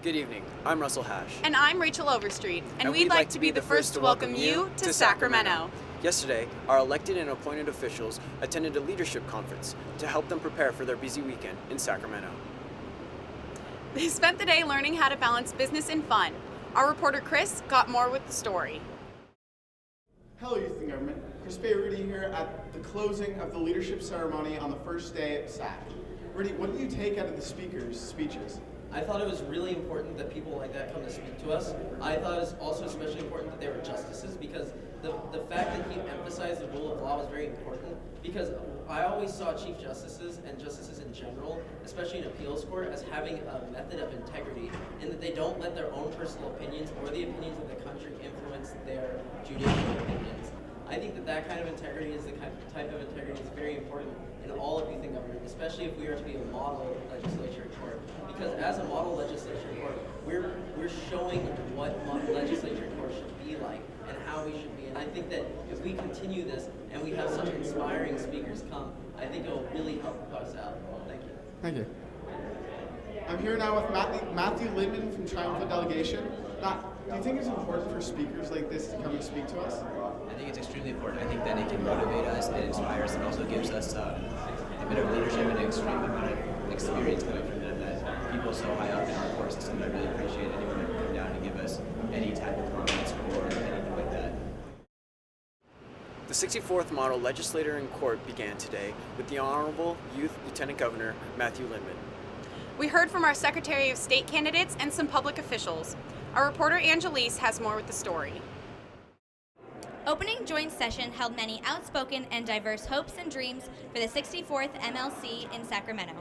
Good evening. I'm Russell Hash. And I'm Rachel Overstreet, and we'd like to be the first to welcome you to Sacramento. Yesterday, our elected and appointed officials attended a leadership conference to help them prepare for their busy weekend in Sacramento. They spent the day learning how to balance business and fun. Our reporter Chris got more with the story. Hello, Youth in Government. Chris Rudy here at the closing of the leadership ceremony on the first day at SAC. Rudy, what do you take out of the speakers' speeches? I thought it was really important that people like that come to speak to us. I thought it was also especially important that they were justices, because the fact that he emphasized the rule of law was very important, because I always saw chief justices and justices in general, especially in appeals court, as having a method of integrity in that they don't let their own personal opinions or the opinions of the country influence their judicial opinions. I think that kind of integrity is the type of integrity that's very important in all of youth in government, especially if we are to be a model legislature court. Because as a model legislature court, we're showing what legislature court should be like and how we should be. And I think that if we continue this and we have such inspiring speakers come, I think it will really help us out. Thank you. Thank you. I'm here now with Matthew Littman from Triumphant Delegation. Matt, do you think it's important for speakers like this to come and speak to us? I think it's extremely important. I think that it can motivate us, it inspires, and also gives us a bit of leadership and an extreme amount of experience coming from them that people so high up in our court system. I really appreciate anyone who would come down and give us any type of comments or anything like that. The 64th Model Legislator in Court began today with the Honorable Youth Lieutenant Governor Matthew Littman. We heard from our Secretary of State candidates and some public officials. Our reporter Angelise has more with the story. Opening joint session held many outspoken and diverse hopes and dreams for the 64th MLC in Sacramento.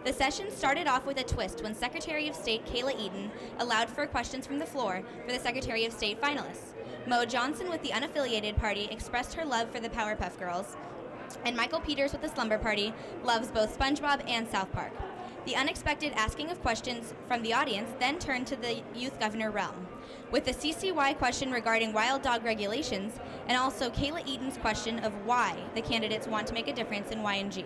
The session started off with a twist when Secretary of State Kayla Eden allowed for questions from the floor for the Secretary of State finalists. Mo Johnson with the unaffiliated party expressed her love for the Powerpuff Girls, and Michael Peters with the Slumber Party loves both SpongeBob and South Park. The unexpected asking of questions from the audience then turned to the youth governor realm, with the CCY question regarding wild dog regulations, and also Kayla Eden's question of why the candidates want to make a difference in YNG.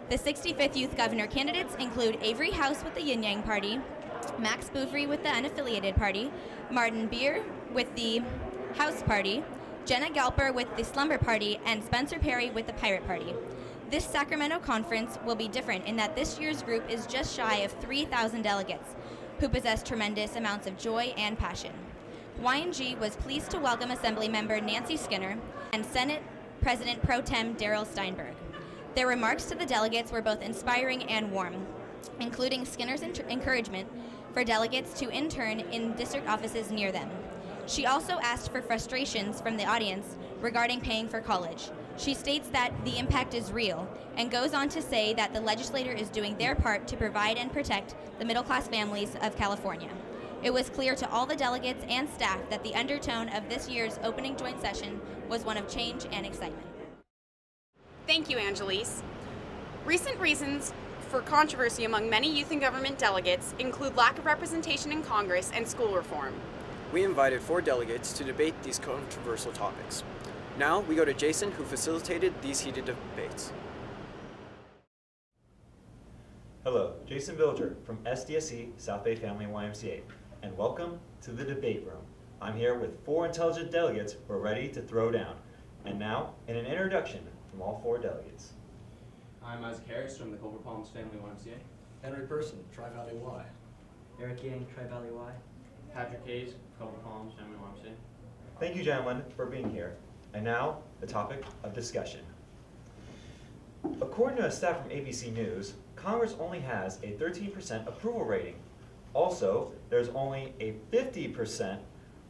The 65th youth governor candidates include Avery House with the Yin Yang Party, Max Bouvry with the unaffiliated party, Martin Beer with the House Party, Jenna Galper with the Slumber Party, and Spencer Perry with the Pirate Party. This Sacramento conference will be different in that this year's group is just shy of 3,000 delegates who possess tremendous amounts of joy and passion. YNG was pleased to welcome Assemblymember Nancy Skinner and Senate President Pro Tem Darrell Steinberg. Their remarks to the delegates were both inspiring and warm, including Skinner's encouragement for delegates to intern in district offices near them. She also asked for frustrations from the audience regarding paying for college. She states that the impact is real and goes on to say that the legislature is doing their part to provide and protect the middle-class families of California. It was clear to all the delegates and staff that the undertone of this year's opening joint session was one of change and excitement. Thank you, Angelise. Recent reasons for controversy among many youth and government delegates include lack of representation in Congress and school reform. We invited 4 delegates to debate these controversial topics. Now we go to Jason, who facilitated these heated debates. Hello, Jason Villager from SDSC South Bay Family YMCA, and welcome to the debate room. I'm here with 4 intelligent delegates who are ready to throw down. And now, in an introduction from all 4 delegates. I'm Isaac Harris from the Culver Palms Family YMCA. Henry Person, Tri-Valley Y. Eric Yang, Tri-Valley Y. Patrick Hayes, Culver Palms Family YMCA. Thank you, gentlemen, for being here. And now, the topic of discussion. According to a stat from ABC News, Congress only has a 13% approval rating. Also, there's only a 50%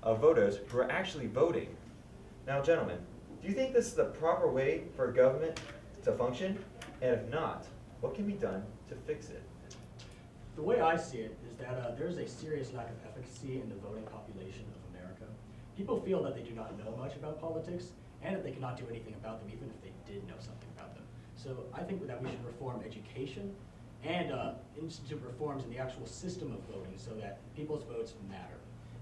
of voters who are actually voting. Now, gentlemen, do you think this is the proper way for government to function? And if not, what can be done to fix it? The way I see it is that there's a serious lack of efficacy in the voting population of America. People feel that they do not know much about politics and that they cannot do anything about them even if they did know something about them. So I think that we should reform education and institute reforms in the actual system of voting so that people's votes matter.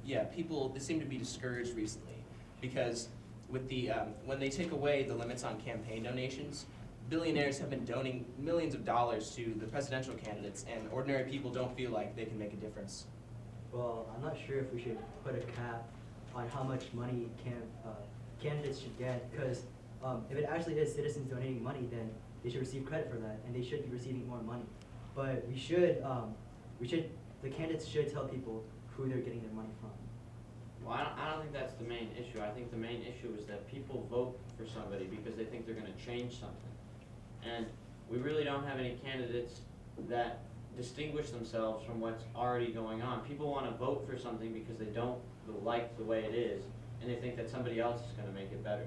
Yeah, they seem to be discouraged recently because with the when they take away the limits on campaign donations, billionaires have been donating millions of dollars to the presidential candidates, and ordinary people don't feel like they can make a difference. Well, I'm not sure if we should put a cap on how much money candidates should get, because if it actually is citizens donating money, then they should receive credit for that, and they should be receiving more money. But the candidates should tell people who they're getting their money from. Well, I don't think that's the main issue. I think the main issue is that people vote for somebody because they think they're going to change something. And we really don't have any candidates that distinguish themselves from what's already going on. People want to vote for something because they don't like the way it is, and they think that somebody else is going to make it better.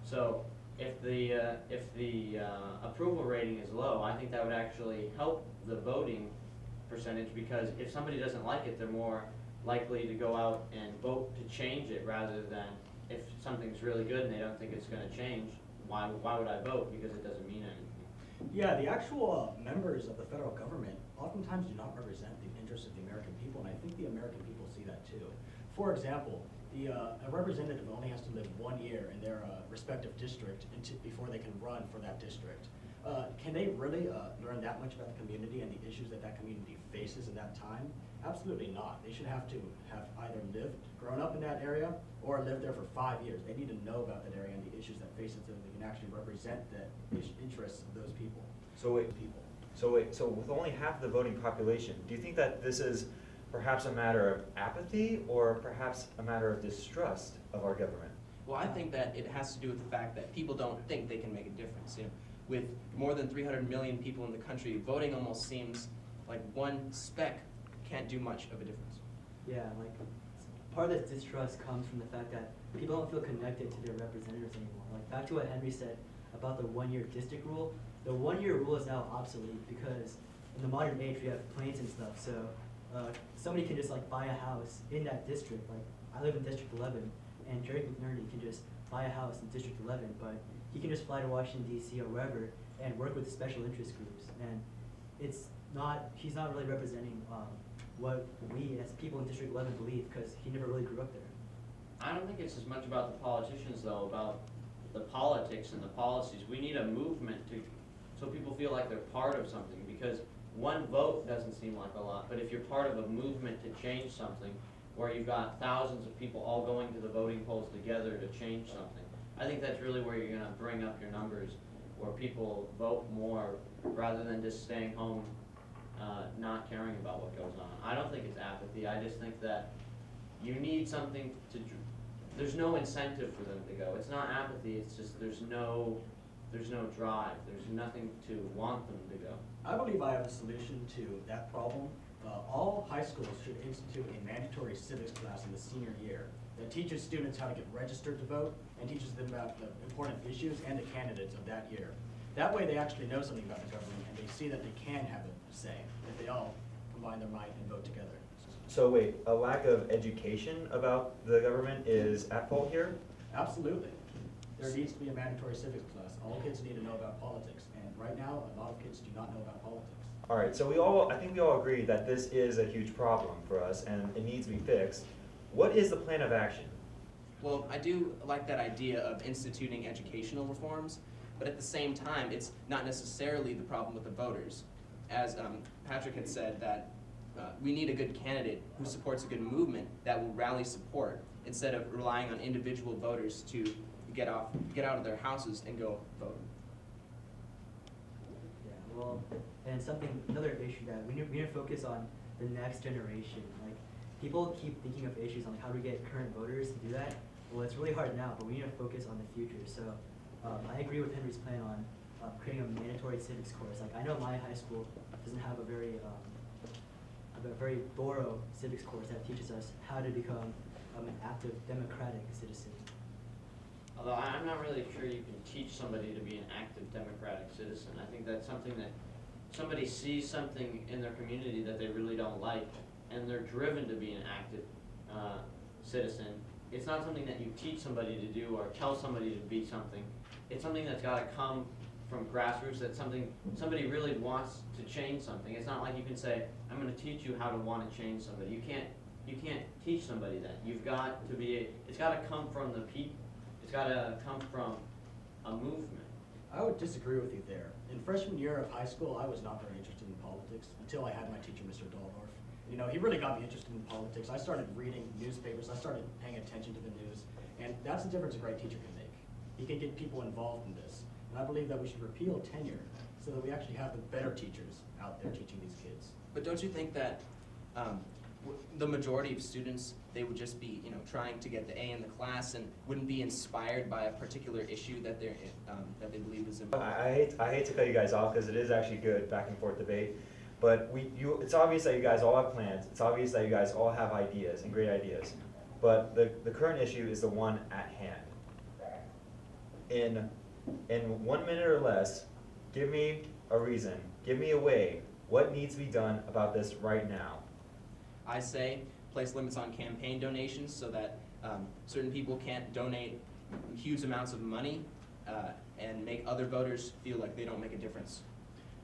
So if the approval rating is low, I think that would actually help the voting percentage, because if somebody doesn't like it, they're more likely to go out and vote to change it, rather than if something's really good and they don't think it's going to change, why would I vote? Because it doesn't mean anything. Yeah, the actual members of the federal government oftentimes do not represent the interests of the American people, and I think the American people see that too. For example, a representative only has to live 1 year in their respective district before they can run for that district. Can they really learn that much about the community and the issues that that community faces in that time? Absolutely not. They should have to have either grown up in that area, or lived there for 5 years. They need to know about that area and the issues that face it, so they can actually represent the interests of those people. So with only half the voting population, do you think that this is perhaps a matter of apathy, or perhaps a matter of distrust of our government? Well, I think that it has to do with the fact that people don't think they can make a difference. You know, with more than 300 million people in the country, voting almost seems like one speck can't do much of a difference. Yeah, like part of this distrust comes from the fact that people don't feel connected to their representatives anymore. Like back to what Henry said about the 1 year district rule. The 1 year rule is now obsolete because in the modern age we have planes and stuff. So somebody can just like buy a house in that district. Like I live in District 11, and Jerry McNerney can just buy a house in District 11, but he can just fly to Washington D.C. or wherever and work with special interest groups. And he's not really representing what we as people in District 11 believe, because he never really grew up there. I don't think it's as much about the politicians, though, about the politics and the policies. We need a movement so people feel like they're part of something, because one vote doesn't seem like a lot, but if you're part of a movement to change something, where you've got thousands of people all going to the voting polls together to change something, I think that's really where you're going to bring up your numbers, where people vote more rather than just staying home not caring about what goes on. I don't think it's apathy. I just think that you need something to. There's no incentive for them to go. It's not apathy. It's just there's no drive. There's nothing to want them to go. I believe I have a solution to that problem. All high schools should institute a mandatory civics class in the senior year that teaches students how to get registered to vote and teaches them about the important issues and the candidates of that year. That way they actually know something about the government, and they see that they can have a say, if they all combine their might and vote together. So wait, a lack of education about the government is at fault here? Absolutely. There needs to be a mandatory civics class. All kids need to know about politics, and right now, a lot of kids do not know about politics. All right, so I think we all agree that this is a huge problem for us and it needs to be fixed. What is the plan of action? Well, I do like that idea of instituting educational reforms, but at the same time, it's not necessarily the problem with the voters. As Patrick had said, that we need a good candidate who supports a good movement that will rally support, instead of relying on individual voters to get out of their houses and go vote. Yeah, well, and another issue that we need to focus on the next generation. Like, people keep thinking of issues on how do we get current voters to do that. Well, it's really hard now, but we need to focus on the future. So I agree with Henry's plan on creating a mandatory civics course. Like, I know my high school doesn't have a very thorough civics course that teaches us how to become an active democratic citizen. Although I'm not really sure you can teach somebody to be an active democratic citizen. I think that's something that somebody sees something in their community that they really don't like, and they're driven to be an active citizen. It's not something that you teach somebody to do or tell somebody to be something. It's something that's got to come from grassroots, that somebody really wants to change something. It's not like you can say, I'm going to teach you how to want to change somebody. You can't teach somebody that. You've got to be, it's got to come from the people. It's got to come from a movement. I would disagree with you there. In freshman year of high school, I was not very interested in politics until I had my teacher, Mr. Dahlorf. And You know, he really got me interested in politics. I started reading newspapers, I started paying attention to the news, and that's the difference a great teacher can make. He can get people involved in this. And I believe that we should repeal tenure so that we actually have the better teachers out there teaching these kids. But don't you think that the majority of students, they would just be, trying to get the A in the class and wouldn't be inspired by a particular issue that they believe is important? I hate to cut you guys off because it is actually good back and forth debate, but it's obvious that you guys all have plans. It's obvious that you guys all have ideas and great ideas, but the current issue is the one at hand. In 1 minute or less, give me a reason, give me a way. What needs to be done about this right now? I say place limits on campaign donations so that certain people can't donate huge amounts of money and make other voters feel like they don't make a difference.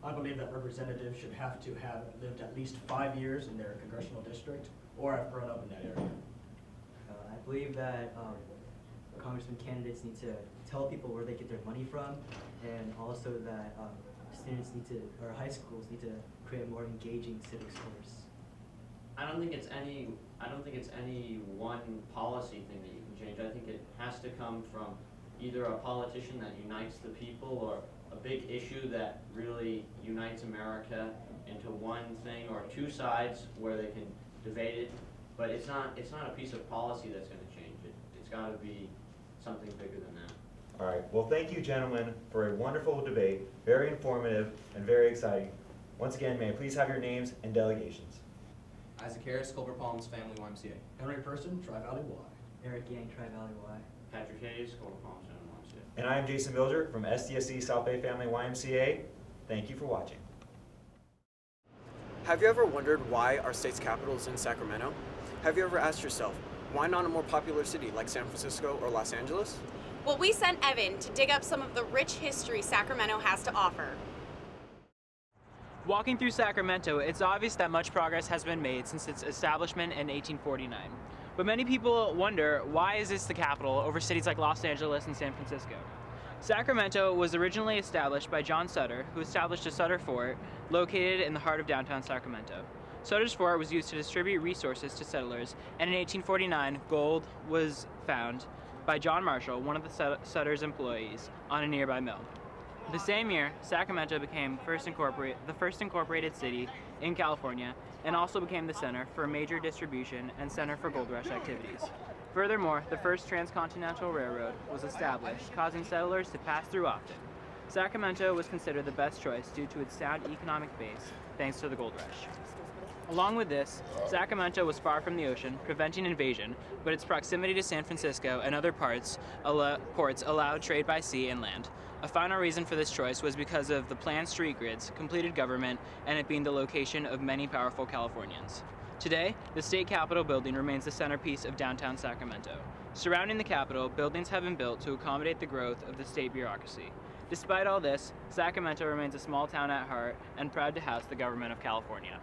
I believe that representatives should have to have lived at least 5 years in their congressional district or have grown up in that area. I believe that congressman candidates need to tell people where they get their money from, and also that students or high schools need to create a more engaging civics course. I don't think it's any one policy thing that you can change. I think it has to come from either a politician that unites the people or a big issue that really unites America into one thing, or two sides where they can debate it. But it's not a piece of policy that's going to change it. It's got to be something bigger than that. All right, well, thank you, gentlemen, for a wonderful debate, very informative and very exciting. Once again, may I please have your names and delegations? Isaac Harris, Culver Palms Family YMCA. Henry Person, Tri-Valley Y. Eric Yang, Tri-Valley Y. Patrick Hayes, Culver Palms YMCA. And I am Jason Bilger from SDSC South Bay Family YMCA. Thank you for watching. Have you ever wondered why our state's capital is in Sacramento? Have you ever asked yourself, why not a more popular city like San Francisco or Los Angeles? Well, we sent Evan to dig up some of the rich history Sacramento has to offer. Walking through Sacramento, it's obvious that much progress has been made since its establishment in 1849. But many people wonder, why is this the capital over cities like Los Angeles and San Francisco? Sacramento was originally established by John Sutter, who established a Sutter Fort located in the heart of downtown Sacramento. Sutter's Fort was used to distribute resources to settlers, and in 1849, gold was found by John Marshall, one of the Sutter's employees, on a nearby mill. The same year, Sacramento became the first incorporated city in California, and also became the center for major distribution and center for gold rush activities. Furthermore, the first transcontinental railroad was established, causing settlers to pass through often. Sacramento was considered the best choice due to its sound economic base, thanks to the gold rush. Along with this, Sacramento was far from the ocean, preventing invasion, but its proximity to San Francisco and other ports allowed trade by sea and land. A final reason for this choice was because of the planned street grids, completed government, and it being the location of many powerful Californians. Today, the state capitol building remains the centerpiece of downtown Sacramento. Surrounding the capitol, buildings have been built to accommodate the growth of the state bureaucracy. Despite all this, Sacramento remains a small town at heart and proud to house the government of California.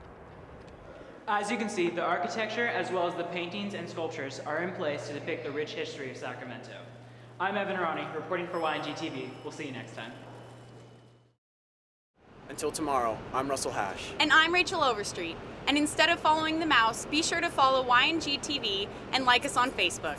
As you can see, the architecture as well as the paintings and sculptures are in place to depict the rich history of Sacramento. I'm Evan Arani, reporting for YNG TV. We'll see you next time. Until tomorrow, I'm Russell Hash. And I'm Rachel Overstreet. And instead of following the mouse, be sure to follow YNG TV and like us on Facebook.